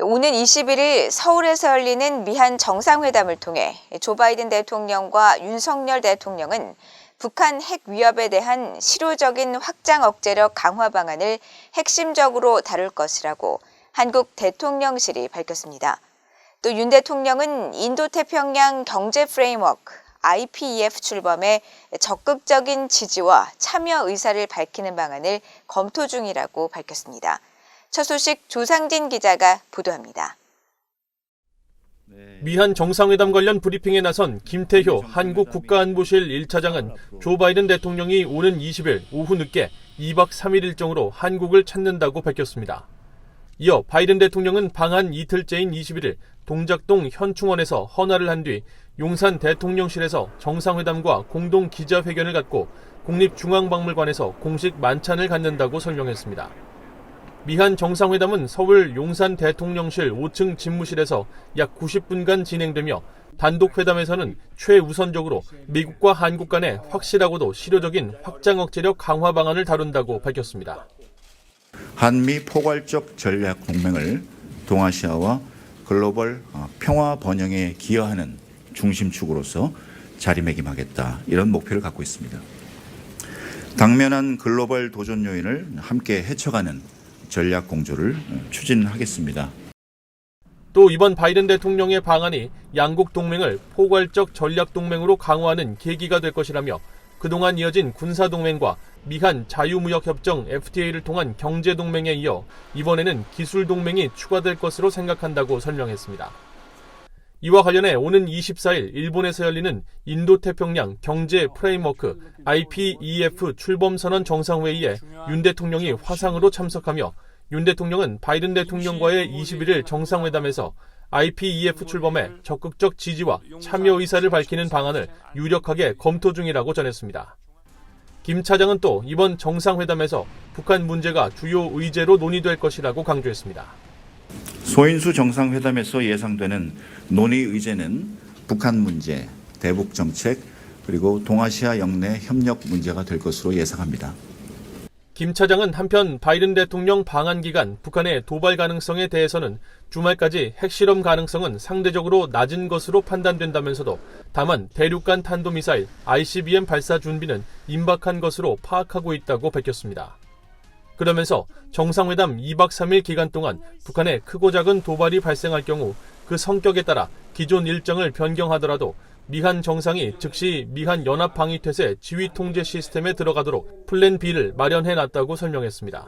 오는 21일 서울에서 열리는 미한 정상회담을 통해 조 바이든 대통령과 윤석열 대통령은 북한 핵 위협에 대한 실효적인 확장 억제력 강화 방안을 핵심적으로 다룰 것이라고 한국 대통령실이 밝혔습니다. 또 윤 대통령은 인도태평양 경제 프레임워크 IPEF 출범에 적극적인 지지와 참여 의사를 밝히는 방안을 검토 중이라고 밝혔습니다. 첫 소식 조상진 기자가 보도합니다. 미한 정상회담 관련 브리핑에 나선 김태효 한국 국가안보실 1차장은 조 바이든 대통령이 오는 20일 오후 늦게 2박 3일 일정으로 한국을 찾는다고 밝혔습니다. 이어 바이든 대통령은 방한 이틀째인 21일 동작동 현충원에서 헌화를 한 뒤 용산 대통령실에서 정상회담과 공동 기자회견을 갖고 국립중앙박물관에서 공식 만찬을 갖는다고 설명했습니다. 미한 정상회담은 서울 용산 대통령실 5층 집무실에서 약 90분간 진행되며 단독회담에서는 최우선적으로 미국과 한국 간의 확실하고도 실효적인 확장 억제력 강화 방안을 다룬다고 밝혔습니다. 한미 포괄적 전략 동맹을 동아시아와 글로벌 평화 번영에 기여하는 중심축으로서 자리매김하겠다, 이런 목표를 갖고 있습니다. 당면한 글로벌 도전 요인을 함께 헤쳐가는 전략 공조를 추진하겠습니다. 또 이번 바이든 대통령의 방안이 양국 동맹을 포괄적 전략 동맹으로 강화하는 계기가 될 것이라며 그동안 이어진 군사동맹과 미한 자유무역협정 FTA를 통한 경제동맹에 이어 이번에는 기술동맹이 추가될 것으로 생각한다고 설명했습니다. 이와 관련해 오는 24일 일본에서 열리는 인도태평양 경제 프레임워크 IPEF 출범선언 정상회의에 윤 대통령이 화상으로 참석하며 윤 대통령은 바이든 대통령과의 21일 정상회담에서 IPEF 출범에 적극적 지지와 참여 의사를 밝히는 방안을 유력하게 검토 중이라고 전했습니다. 김 차장은 또 이번 정상회담에서 북한 문제가 주요 의제로 논의될 것이라고 강조했습니다. 소인수 정상회담에서 예상되는 논의 의제는 북한 문제, 대북 정책, 그리고 동아시아 영내 협력 문제가 될 것으로 예상합니다. 김 차장은 한편 바이든 대통령 방한 기간 북한의 도발 가능성에 대해서는 주말까지 핵실험 가능성은 상대적으로 낮은 것으로 판단된다면서도 다만 대륙간 탄도미사일 ICBM 발사 준비는 임박한 것으로 파악하고 있다고 밝혔습니다. 그러면서 정상회담 2박 3일 기간 동안 북한의 크고 작은 도발이 발생할 경우 그 성격에 따라 기존 일정을 변경하더라도 미한 정상이 즉시 미한 연합방위태세 지휘통제 시스템에 들어가도록 플랜 B를 마련해놨다고 설명했습니다.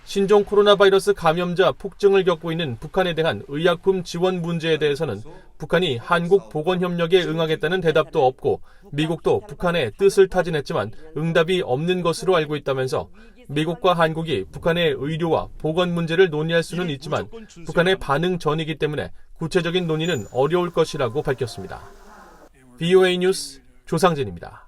신종 코로나 바이러스 감염자 폭증을 겪고 있는 북한에 대한 의약품 지원 문제에 대해서는 북한이 한국 보건협력에 응하겠다는 대답도 없고 미국도 북한의 뜻을 타진했지만 응답이 없는 것으로 알고 있다면서 미국과 한국이 북한의 의료와 보건 문제를 논의할 수는 있지만 북한의 반응 전이기 때문에 구체적인 논의는 어려울 것이라고 밝혔습니다. VOA 뉴스 조상진입니다.